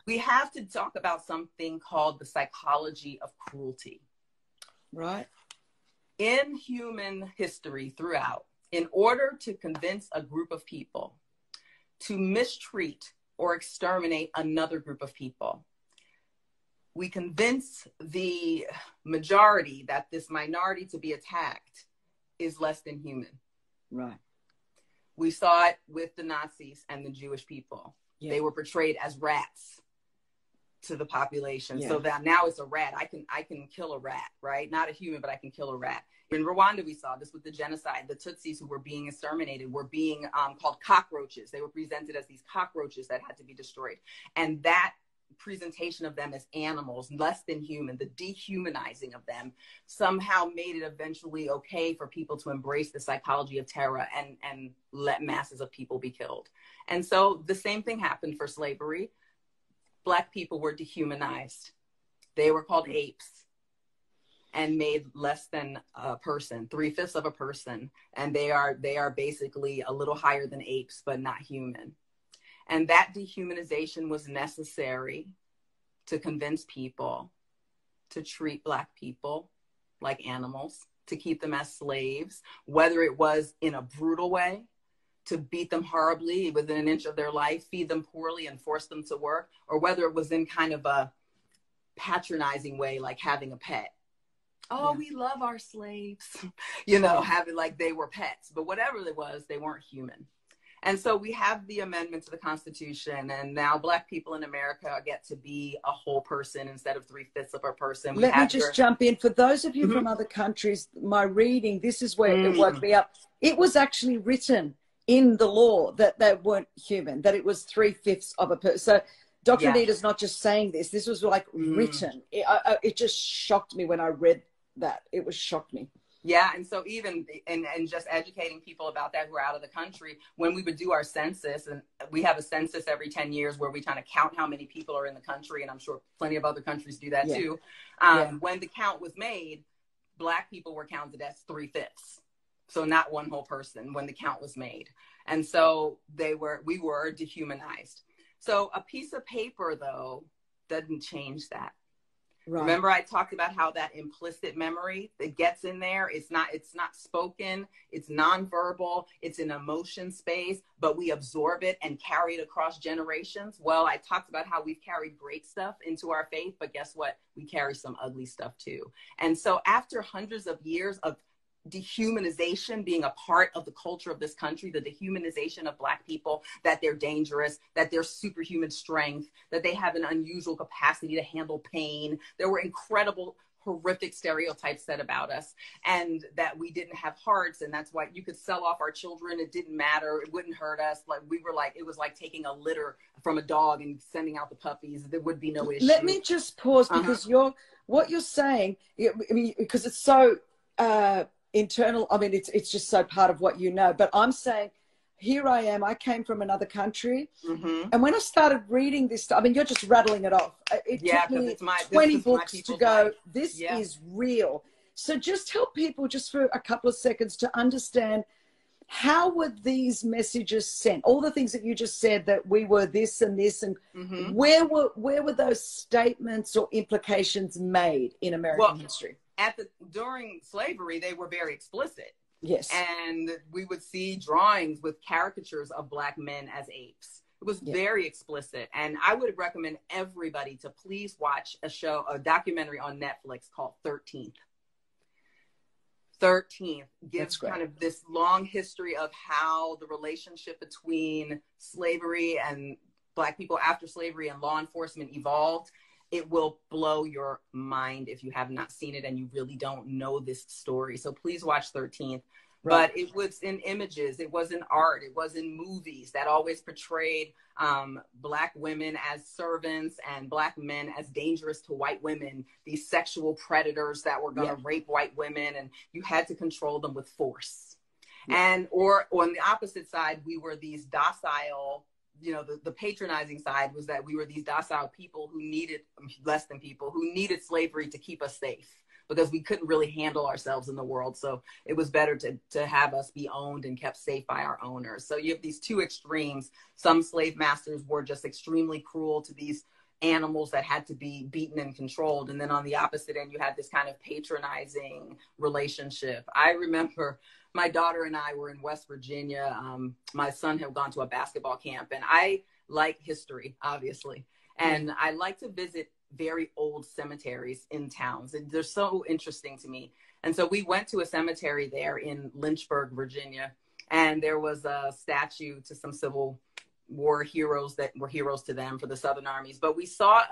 we have to talk about something called the psychology of cruelty. Right. In human history throughout, in order to convince a group of people to mistreat or exterminate another group of people, we convince the majority that this minority to be attacked is less than human. Right. We saw it with the Nazis and the Jewish people. Yeah. They were portrayed as rats to the population. Yeah. So that now it's a rat. I can kill a rat, right? Not a human, but I can kill a rat. In Rwanda, we saw this with the genocide. The Tutsis who were being exterminated were being called cockroaches. They were presented as these cockroaches that had to be destroyed. And that presentation of them as animals, less than human, the dehumanizing of them, somehow made it eventually okay for people to embrace the psychology of terror and let masses of people be killed. And so the same thing happened for slavery. Black people were dehumanized. They were called apes and made less than a person, 3/5 of a person. And they are basically a little higher than apes, but not human. And that dehumanization was necessary to convince people to treat Black people like animals, to keep them as slaves, whether it was in a brutal way, to beat them horribly within an inch of their life, feed them poorly and force them to work, or whether it was in kind of a patronizing way, like having a pet. Oh, yeah, we love our slaves, having like they were pets, but whatever it was, they weren't human. And so we have the amendment to the Constitution, and now Black people in America get to be a whole person instead of 3/5 of a person. Let me just jump in. For those of you from other countries, my reading, this is where it woke me up. It was actually written in the law that they weren't human, that it was 3/5 of a person. So Dr. Anita's not just saying this. This was like written. It just shocked me when I read that. It was shocked me. Yeah, and so even, and just educating people about that who are out of the country, when we would do our census, and we have a census every 10 years where we kind of count how many people are in the country, and I'm sure plenty of other countries do that too. When the count was made, Black people were counted as 3/5. So not one whole person when the count was made. And so we were dehumanized. So a piece of paper, though, doesn't change that. Right. Remember I talked about how that implicit memory that gets in there, it's not spoken, it's nonverbal, it's an emotion space, but we absorb it and carry it across generations. Well, I talked about how we've carried great stuff into our faith, but guess what? We carry some ugly stuff too. And so after hundreds of years of dehumanization being a part of the culture of this country, the dehumanization of Black people, that they're dangerous, that they're superhuman strength, that they have an unusual capacity to handle pain. There were incredible, horrific stereotypes said about us, and that we didn't have hearts, and that's why you could sell off our children. It didn't matter. It wouldn't hurt us. It was like taking a litter from a dog and sending out the puppies. There would be no issue. Let me just pause because what you're saying, because it's so internal. I mean, it's just so part of what you know. But I'm saying, here I am. I came from another country, and when I started reading this stuff, I mean, you're just rattling it off. It took me 20 books to go, life. This is real. So just help people just for a couple of seconds to understand, how were these messages sent? All the things that you just said, that we were this and this, and where were those statements or implications made in American history? During slavery, they were very explicit. Yes. And we would see drawings with caricatures of Black men as apes. It was very explicit. And I would recommend everybody to please watch a documentary on Netflix called 13th. 13th gives kind of this long history of how the relationship between slavery and Black people after slavery and law enforcement evolved. It will blow your mind if you have not seen it and you really don't know this story. So please watch 13th. Right. But it was in images, it was in art, it was in movies that always portrayed Black women as servants and Black men as dangerous to white women, these sexual predators that were going to rape white women, and you had to control them with force. Or on the opposite side, we were these docile, the patronizing side was that we were these docile people who needed slavery to keep us safe, because we couldn't really handle ourselves in the world. So it was better to have us be owned and kept safe by our owners. So you have these two extremes. Some slave masters were just extremely cruel to these animals that had to be beaten and controlled. And then on the opposite end, you had this kind of patronizing relationship. I remember my daughter and I were in West Virginia. My son had gone to a basketball camp, and I like history, obviously. And I like to visit very old cemeteries in towns. And they're so interesting to me. And so we went to a cemetery there in Lynchburg, Virginia, and there was a statue to some Civil War heroes that were heroes to them for the Southern armies. But we saw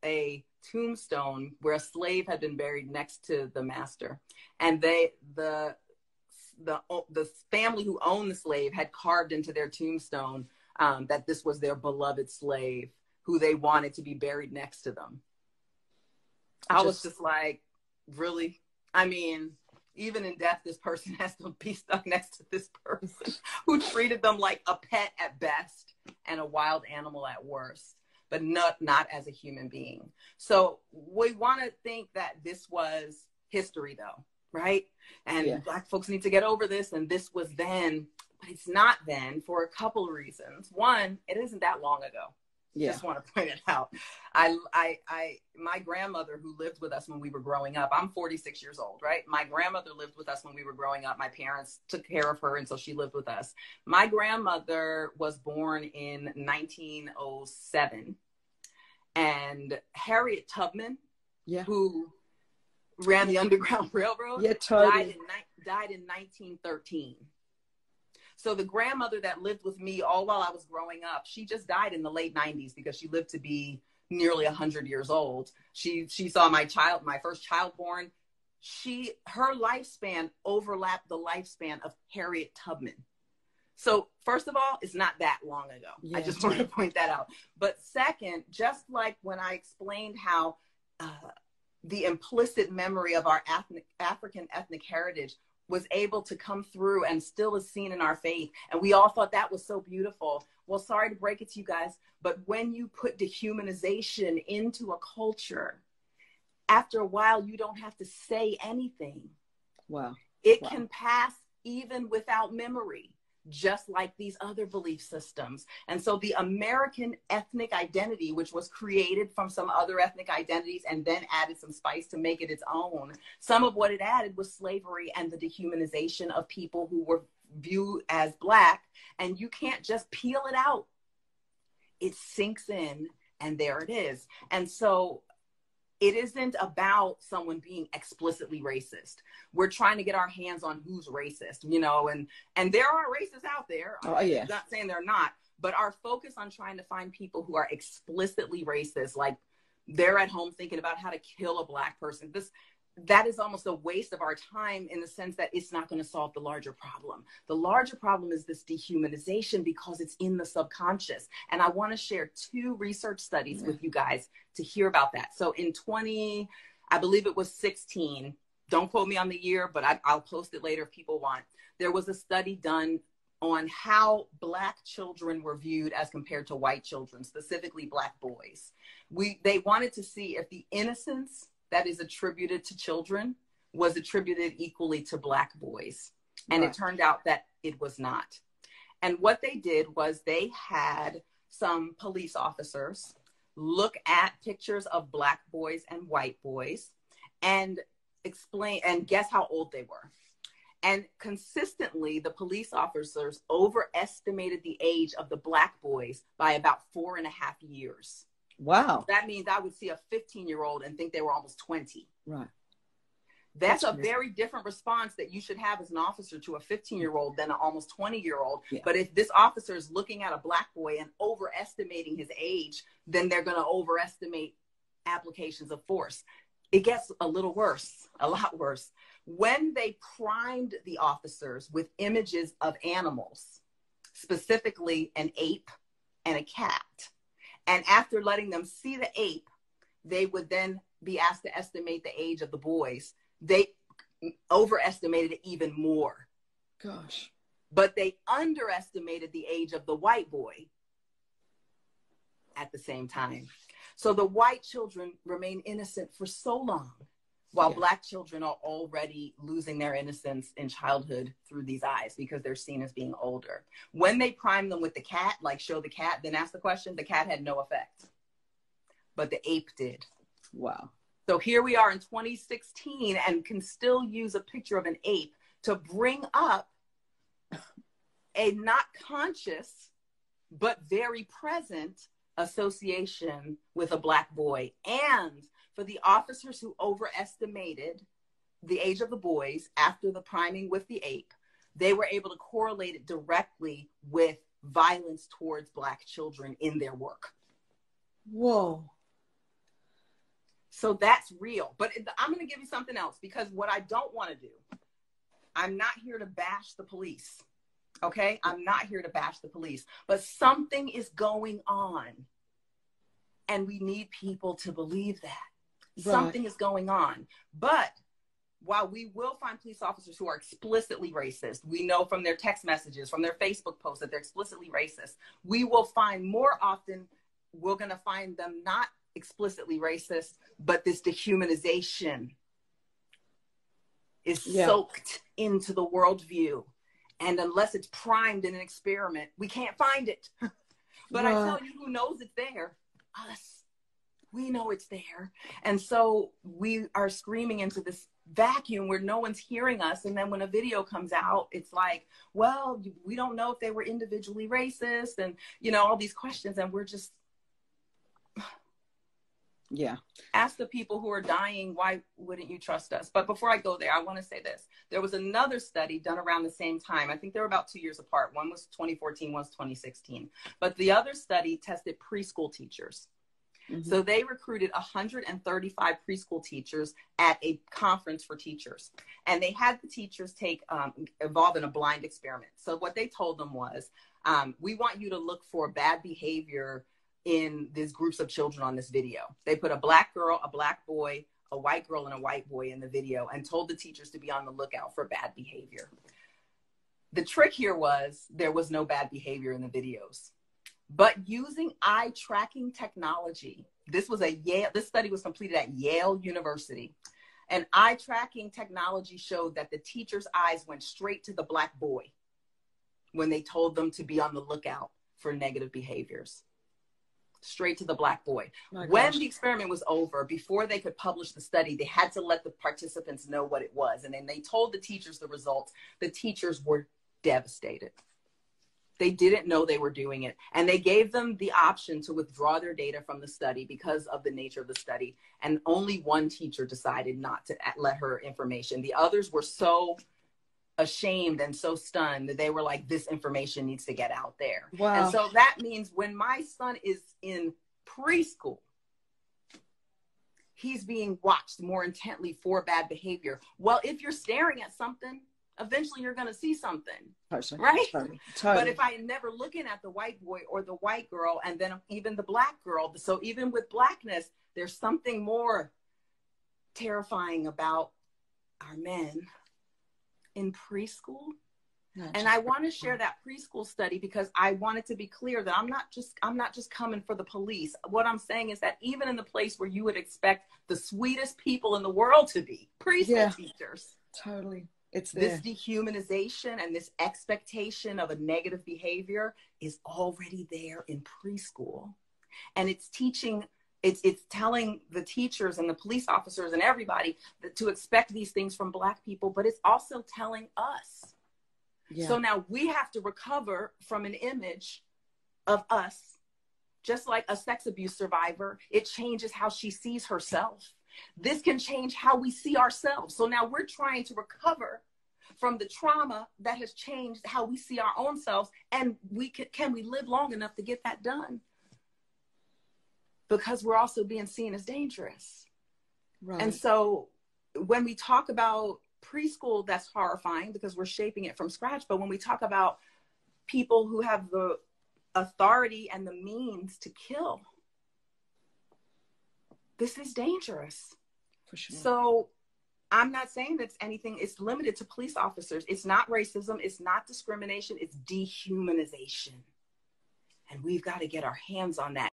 a tombstone where a slave had been buried next to the master. And the family who owned the slave had carved into their tombstone that this was their beloved slave who they wanted to be buried next to them. I was just like, really? I mean, even in death, this person has to be stuck next to this person who treated them like a pet at best and a wild animal at worst, but not as a human being. So we want to think that this was history, though, right? And Black folks need to get over this, and this was then, but it's not then for a couple of reasons. One, it isn't that long ago. Just want to point it out. My grandmother who lived with us when we were growing up, I'm 46 years old, right? My grandmother lived with us when we were growing up. My parents took care of her until she lived with us. My grandmother was born in 1907, and Harriet Tubman, who ran the Underground Railroad, died in 1913. So the grandmother that lived with me all while I was growing up, she just died in the late 90s because she lived to be nearly 100 years old. She saw my first child born. Her lifespan overlapped the lifespan of Harriet Tubman. So first of all, it's not that long ago. I just want to point that out. But second, just like when I explained how the implicit memory of our African ethnic heritage was able to come through and still is seen in our faith. And we all thought that was so beautiful. Well, sorry to break it to you guys, but when you put dehumanization into a culture, after a while, you don't have to say anything. Wow. It can pass even without memory, just like these other belief systems. And so the American ethnic identity, which was created from some other ethnic identities and then added some spice to make it its own, some of what it added was slavery and the dehumanization of people who were viewed as Black. And you can't just peel it out. It sinks in, and there it is. And so it isn't about someone being explicitly racist. We're trying to get our hands on who's racist, and there are racists out there. I'm not saying they're not, but our focus on trying to find people who are explicitly racist, like they're at home thinking about how to kill a Black person. That is almost a waste of our time in the sense that it's not going to solve the larger problem. The larger problem is this dehumanization because it's in the subconscious. And I want to share 2 research studies with you guys to hear about that. So in I believe it was 16, don't quote me on the year, but I'll post it later if people want. There was a study done on how Black children were viewed as compared to white children, specifically Black boys. They wanted to see if the innocence that is attributed to children was attributed equally to Black boys. And it turned out that it was not. And what they did was they had some police officers look at pictures of Black boys and white boys and explain and guess how old they were. And consistently, the police officers overestimated the age of the Black boys by about 4.5 years. Wow. That means I would see a 15-year-old and think they were almost 20. Right. That's a very different response that you should have as an officer to a 15-year-old than an almost 20-year-old. Yeah. But if this officer is looking at a Black boy and overestimating his age, then they're going to overestimate applications of force. It gets a little worse, a lot worse. When they primed the officers with images of animals, specifically an ape and a cat, and after letting them see the ape, they would then be asked to estimate the age of the boys. They overestimated it even more. Gosh. But they underestimated the age of the white boy at the same time. So the white children remain innocent for so long, while Black children are already losing their innocence in childhood through these eyes because they're seen as being older. When they prime them with the cat, like show the cat, then ask the question, the cat had no effect. but the ape did. Wow. So here we are in 2016 and can still use a picture of an ape to bring up a not conscious, but very present association with a Black boy. And for the officers who overestimated the age of the boys after the priming with the ape, they were able to correlate it directly with violence towards Black children in their work. Whoa. So that's real. But I'm going to give you something else, because what I don't want to do, I'm not here to bash the police. Okay? I'm not here to bash the police. But something is going on. And we need people to believe that. Right. Something is going on. But while we will find police officers who are explicitly racist, we know from their text messages, from their Facebook posts that they're explicitly racist, we will find more often, we're going to find them not explicitly racist, but this dehumanization is soaked into the worldview. And unless it's primed in an experiment, we can't find it. But I tell you, who knows it's there? Us. We know it's there. And so we are screaming into this vacuum where no one's hearing us. And then when a video comes out, it's like, well, we don't know if they were individually racist, and, you know, all these questions. And we're just, ask the people who are dying, why wouldn't you trust us? But before I go there, I want to say this. There was another study done around the same time. I think they were about 2 years apart. One was 2014, one was 2016. But the other study tested preschool teachers. Mm-hmm. So they recruited 135 preschool teachers at a conference for teachers. And they had the teachers involved in a blind experiment. So what they told them was, we want you to look for bad behavior in these groups of children on this video. They put a Black girl, a Black boy, a white girl, and a white boy in the video, and told the teachers to be on the lookout for bad behavior. The trick here was there was no bad behavior in the videos. But using eye tracking technology, this study was completed at Yale University. And eye tracking technology showed that the teacher's eyes went straight to the Black boy when they told them to be on the lookout for negative behaviors. Straight to the Black boy. When the experiment was over, before they could publish the study, they had to let the participants know what it was. And then they told the teachers the results. The teachers were devastated. They didn't know they were doing it. And they gave them the option to withdraw their data from the study because of the nature of the study. And only one teacher decided not to let her information. The others were so ashamed and so stunned that they were like, this information needs to get out there. Wow. And so that means when my son is in preschool, he's being watched more intently for bad behavior. Well, if you're staring at something, eventually you're going to see something, right? Totally. But if I'm never looking at the white boy or the white girl, and then even the Black girl, so even with Blackness, there's something more terrifying about our men in preschool. And I want to share that preschool study because I want it to be clear that I'm not just coming for the police. What I'm saying is that even in the place where you would expect the sweetest people in the world to be, preschool teachers. Totally. It's there. This dehumanization and this expectation of a negative behavior is already there in preschool. And it's teaching, it's telling the teachers and the police officers and everybody to expect these things from Black people, but it's also telling us. Yeah. So now we have to recover from an image of us, just like a sex abuse survivor. It changes how she sees herself. This can change how we see ourselves. So now we're trying to recover from the trauma that has changed how we see our own selves. And can we live long enough to get that done? Because we're also being seen as dangerous. Right. And so when we talk about preschool, that's horrifying because we're shaping it from scratch. But when we talk about people who have the authority and the means to kill, this is dangerous. For sure. So I'm not saying that it's limited to police officers. It's not racism. It's not discrimination. It's dehumanization. And we've got to get our hands on that.